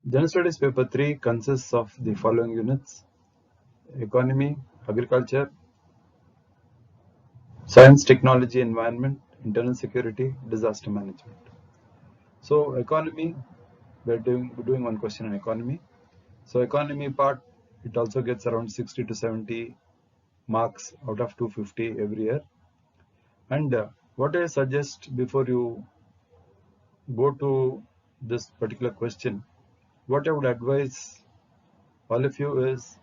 General Studies Paper 3 consists of the following units: Economy, Agriculture, Science, Technology, Environment, Internal Security, Disaster Management. So economy, we're doing one question on economy. So economy part, it also gets around 60 to 70 marks out of 250 every year. And what I suggest before you go to this particular question, what I would advise all of you is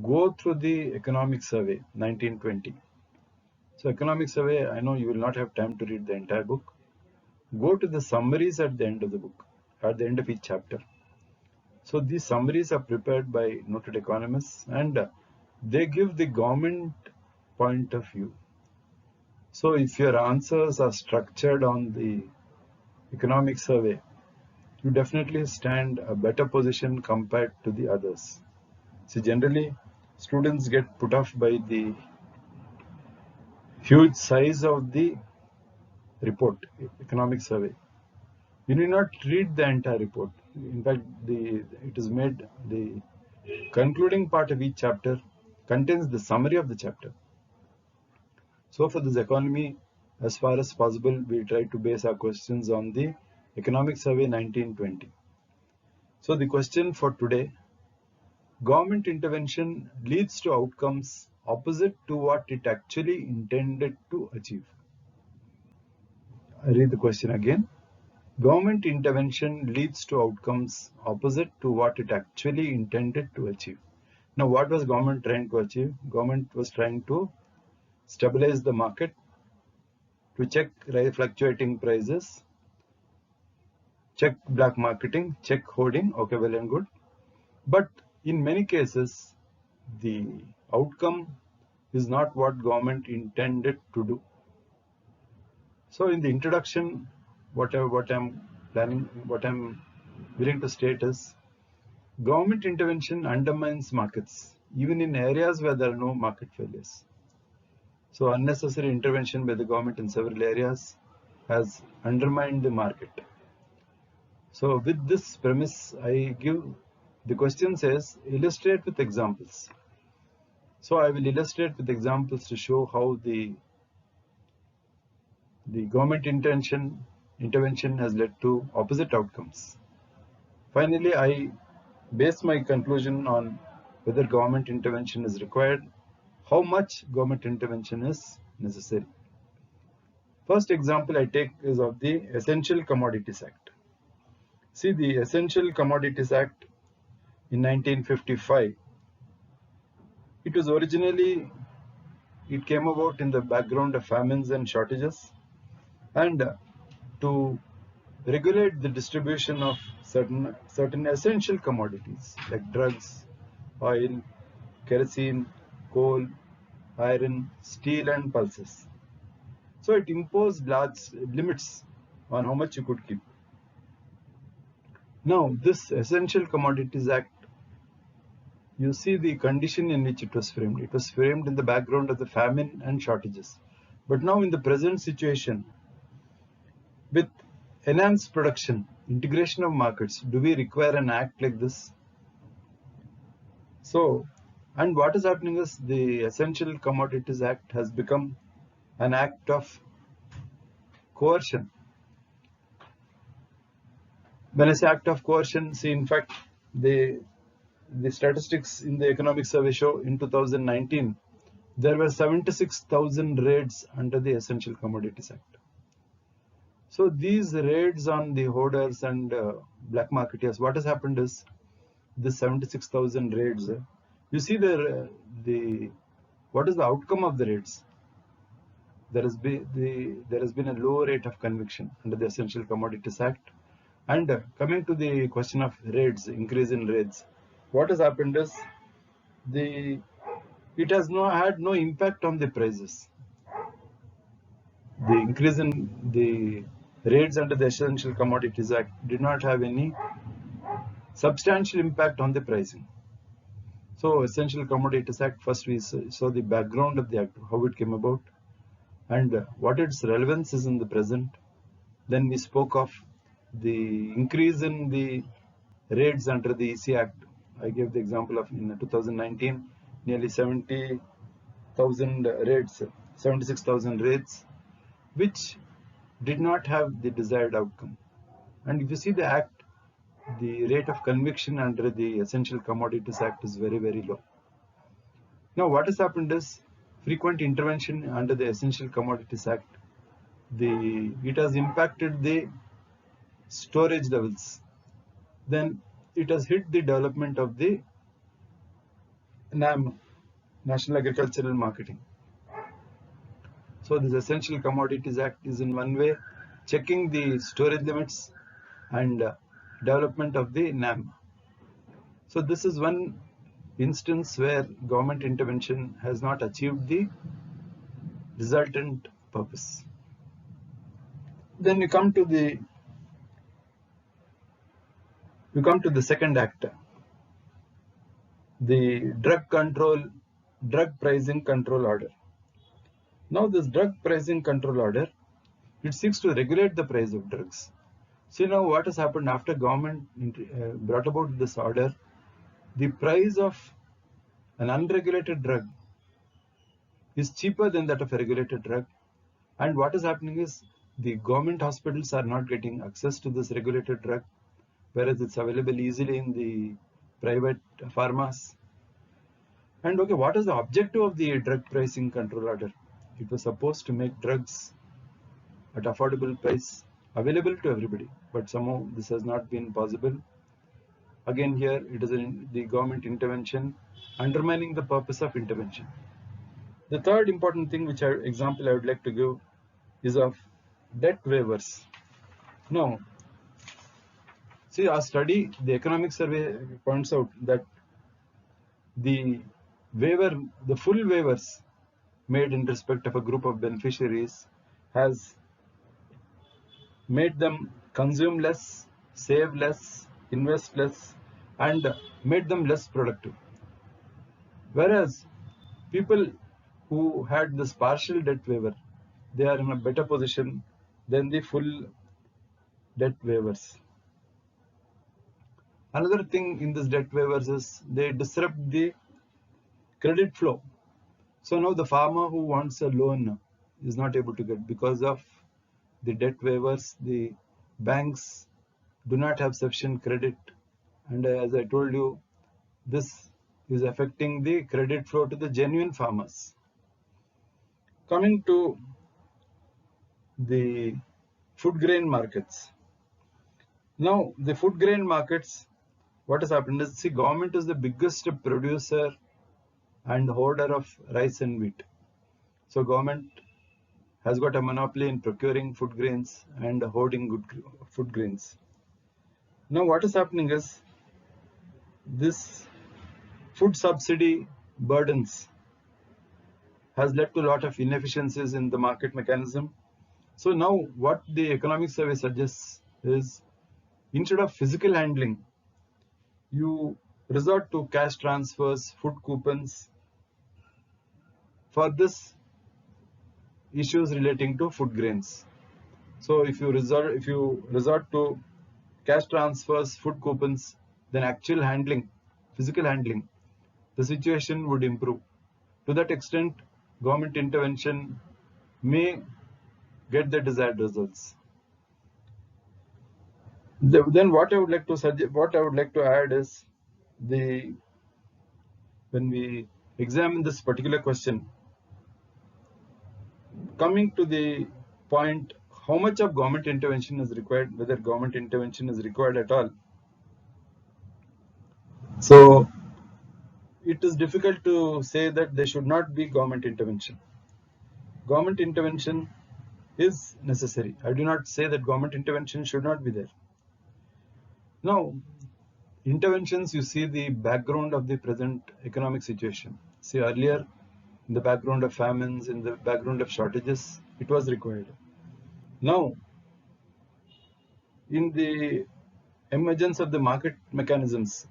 go through the economic survey 1920. So economic survey, I know you will not have time to read the entire book. Go to the summaries at the end of the book, at the end of each chapter. So these summaries are prepared by noted economists, and they give the government point of view. So if your answers are structured on the economic survey, you definitely stand a better position compared to the others. So generally, students get put off by the huge size of the report, economic survey. You need not read the entire report. In fact, it is made, the concluding part of each chapter contains the summary of the chapter. So for this economy, as far as possible, we try to base our questions on the economic survey 1920. So the question for today: government intervention leads to outcomes opposite to what it actually intended to achieve. I read the question again. Government intervention leads to outcomes opposite to what it actually intended to achieve. Now, what was government trying to achieve? Government was trying to stabilize the market, to check fluctuating prices, check black marketing, check hoarding. Okay, well and good. But in many cases, the outcome is not what government intended to do. So in the introduction, what I'm willing to state is, government intervention undermines markets, even in areas where there are no market failures. So unnecessary intervention by the government in several areas has undermined the market. So with this premise, I give the question says, illustrate with examples. So I will illustrate with examples to show how the government intervention has led to opposite outcomes. Finally, I base my conclusion on whether government intervention is required, how much government intervention is necessary. First example I take is of the Essential Commodities Act. See, the Essential Commodities Act in 1955, it came about in the background of famines and shortages, and to regulate the distribution of certain essential commodities like drugs, oil, kerosene, coal, iron, steel, and pulses. So it imposed large limits on how much you could keep. Now, this Essential Commodities Act, you see the condition in which it was framed. It was framed in the background of the famine and shortages. But now in the present situation, with enhanced production, integration of markets, do we require an act like this? So, and what is happening is the Essential Commodities Act has become an act of coercion. When I say act of coercion, see, in fact, the statistics in the economic survey show in 2019, there were 76,000 raids under the Essential Commodities Act. So these raids on the hoarders and black marketeers, what has happened is, this 76,000 raids, you see what is the outcome of the raids? There has been a low rate of conviction under the Essential Commodities Act. And coming to the question of raids, increase in raids, what has happened is, it has had no impact on the prices. The increase in the raids under the Essential Commodities Act did not have any substantial impact on the pricing. So Essential Commodities Act, first we saw the background of the act, how it came about, and what its relevance is in the present. Then we spoke of the increase in the raids under the EC Act. I gave the example of in 2019, nearly 70,000 raids, 76,000 raids, which did not have the desired outcome. And if you see the Act, the rate of conviction under the Essential Commodities Act is very, very low. Now, what has happened is frequent intervention under the Essential Commodities Act. It has impacted the storage levels. Then it has hit the development of the NAM, National Agricultural Marketing. So this Essential Commodities Act is in one way checking the storage limits and development of the NAM. So this is one instance where government intervention has not achieved the resultant purpose. Then you come to the second act, the drug pricing control order. Now this drug pricing control order, it seeks to regulate the price of drugs. So now what has happened after government brought about this order, the price of an unregulated drug is cheaper than that of a regulated drug. And what is happening is the government hospitals are not getting access to this regulated drug, whereas it's available easily in the private pharmacies. And okay, what is the objective of the drug pricing control order? It was supposed to make drugs at affordable price available to everybody, but somehow this has not been possible. Again, here it is the government intervention undermining the purpose of intervention. The third important thing, example I would like to give, is of debt waivers. Now, see, our study, the economic survey points out that the full waivers made in respect of a group of beneficiaries has made them consume less, save less, invest less, and made them less productive. Whereas people who had this partial debt waiver, they are in a better position than the full debt waivers. Another thing in this debt waivers is they disrupt the credit flow. So now the farmer who wants a loan is not able to get because of the debt waivers. The banks do not have sufficient credit, and as I told you, this is affecting the credit flow to the genuine farmers. Coming to the food grain markets. Now the food grain markets, what has happened is, see, government is the biggest producer and hoarder of rice and wheat. So government has got a monopoly in procuring food grains and hoarding good food grains. Now what is happening is, this food subsidy burdens has led to a lot of inefficiencies in the market mechanism. So now what the economic survey suggests is, instead of physical handling, you resort to cash transfers, food coupons for this issues relating to food grains. So if you resort to cash transfers, food coupons, then actual handling, physical handling, the situation would improve. To that extent, government intervention may get the desired results. Then what I would like to add is, when we examine this particular question, coming to the point, how much of government intervention is required, whether government intervention is required at all. So it is difficult to say that there should not be government intervention. Government intervention is necessary. I do not say that government intervention should not be there. Now, interventions, you see the background of the present economic situation. See, earlier, in the background of famines, in the background of shortages, it was required. Now, in the emergence of the market mechanisms,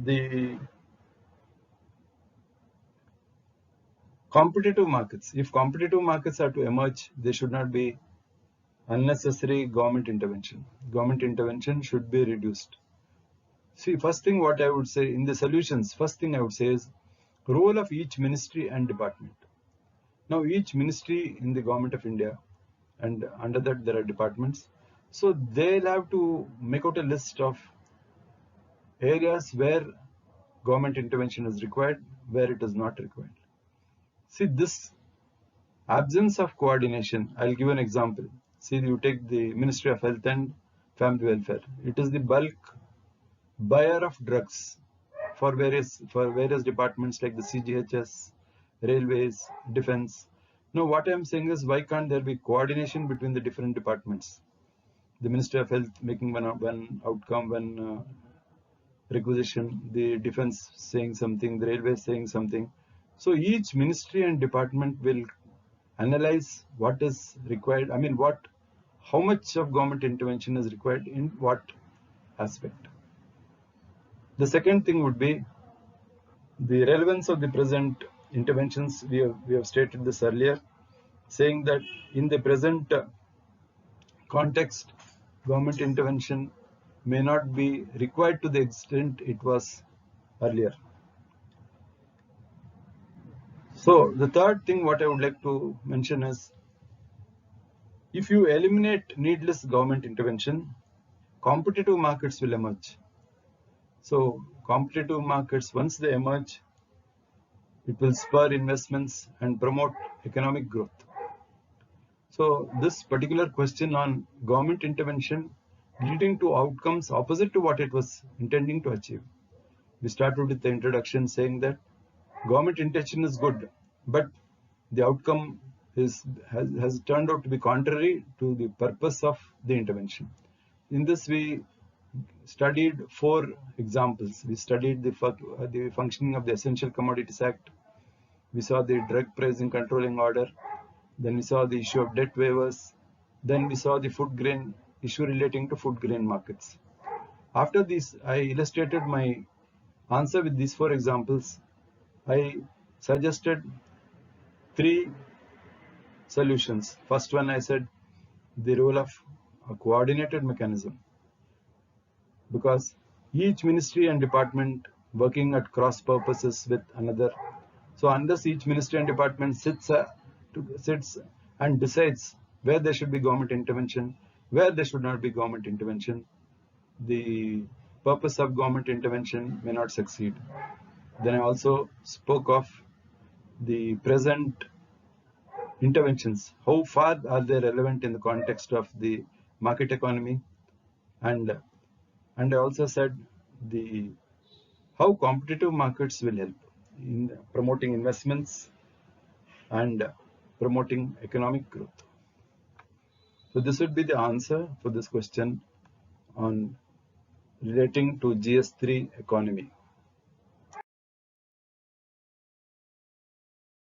the competitive markets, if competitive markets are to emerge, there should not be unnecessary government intervention. Government intervention should be reduced. See, first thing what I would say in the solutions, first thing I would say is role of each ministry and department. Now, each ministry in the government of India, and under that there are departments, so they'll have to make out a list of areas where government intervention is required, where it is not required. See, this absence of coordination, I'll give an example. See, you take the Ministry of Health and Family Welfare. It is the bulk buyer of drugs for various departments like the CGHS, railways, defense. Now, what I'm saying is, why can't there be coordination between the different departments? The Ministry of Health making one outcome, one requisition, the defense saying something, the railways saying something. So each ministry and department will analyze what is required. I mean, how much of government intervention is required in what aspect. The second thing would be the relevance of the present interventions. We have stated this earlier, saying that in the present context, government intervention may not be required to the extent it was earlier. So the third thing what I would like to mention is, if you eliminate needless government intervention, competitive markets will emerge. So competitive markets, once they emerge, it will spur investments and promote economic growth. So this particular question on government intervention leading to outcomes opposite to what it was intending to achieve. We started with the introduction saying that government intention is good, but the outcome has turned out to be contrary to the purpose of the intervention. In this, we studied 4 examples. We studied the functioning of the Essential Commodities Act. We saw the drug pricing controlling order. Then we saw the issue of debt waivers. Then we saw the food grain issue relating to food grain markets. After this, I illustrated my answer with these 4 examples. I suggested 3 solutions. First one, I said the role of a coordinated mechanism, because each ministry and department working at cross purposes with another. So unless each ministry and department sits and decides where there should be government intervention, where there should not be government intervention, the purpose of government intervention may not succeed. Then I also spoke of the present interventions. How far are they relevant in the context of the market economy? And I also said how competitive markets will help in promoting investments and promoting economic growth. So this would be the answer for this question on relating to GS3 economy.